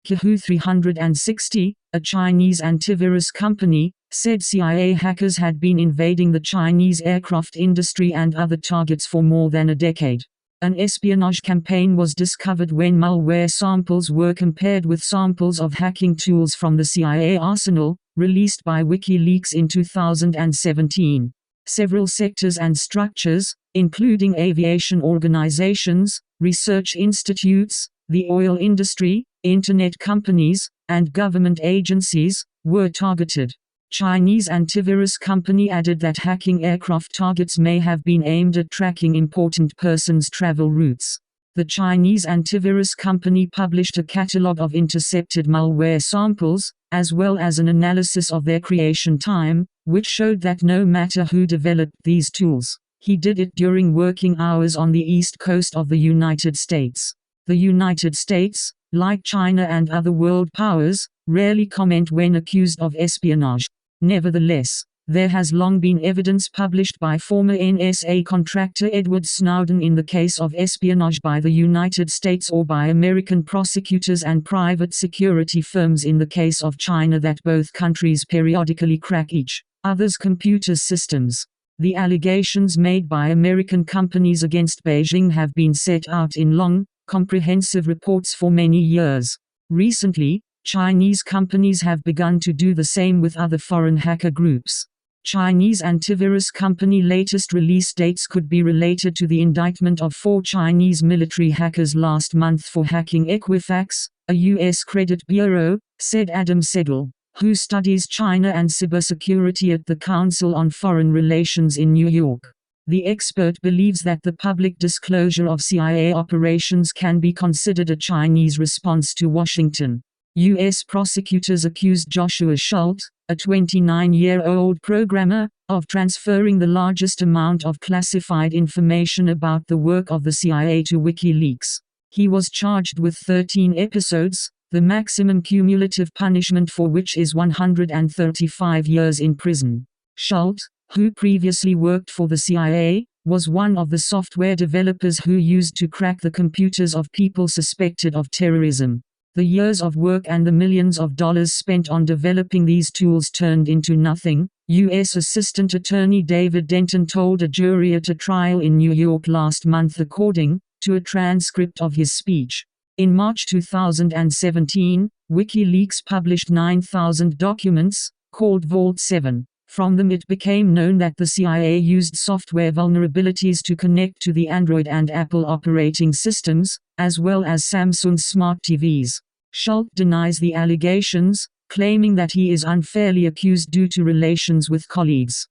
Qihoo 360, a Chinese antivirus company, said CIA hackers had been invading the Chinese aircraft industry and other targets for more than a decade. An espionage campaign was discovered when malware samples were compared with samples of hacking tools from the CIA arsenal, released by WikiLeaks in 2017. Several sectors and structures, including aviation organizations, research institutes, the oil industry, internet companies, and government agencies, were targeted. Chinese antivirus company added that hacking aircraft targets may have been aimed at tracking important persons' travel routes. The Chinese antivirus company published a catalog of intercepted malware samples, as well as an analysis of their creation time, which showed that no matter who developed these tools, he did it during working hours on the east coast of the United States. The United States, like China and other world powers, rarely comment when accused of espionage. Nevertheless, there has long been evidence published by former NSA contractor Edward Snowden in the case of espionage by the United States or by American prosecutors and private security firms in the case of China that both countries periodically crack each other's computer systems. The allegations made by American companies against Beijing have been set out in long, comprehensive reports for many years. Recently, Chinese companies have begun to do the same with other foreign hacker groups. Chinese antivirus company latest release dates could be related to the indictment of 4 Chinese military hackers last month for hacking Equifax, a U.S. credit bureau, said Adam Segel, who studies China and cybersecurity at the Council on Foreign Relations in New York. The expert believes that the public disclosure of CIA operations can be considered a Chinese response to Washington. U.S. prosecutors accused Joshua Schultz, a 29-year-old programmer, of transferring the largest amount of classified information about the work of the CIA to WikiLeaks. He was charged with 13 episodes, the maximum cumulative punishment for which is 135 years in prison. Schultz, who previously worked for the CIA, was one of the software developers who used to crack the computers of people suspected of terrorism. The years of work and the millions of dollars spent on developing these tools turned into nothing, U.S. Assistant Attorney David Denton told a jury at a trial in New York last month according to a transcript of his speech. In March 2017, WikiLeaks published 9,000 documents, called Vault 7. From them it became known that the CIA used software vulnerabilities to connect to the Android and Apple operating systems, as well as Samsung's smart TVs. Schultz denies the allegations, claiming that he is unfairly accused due to relations with colleagues.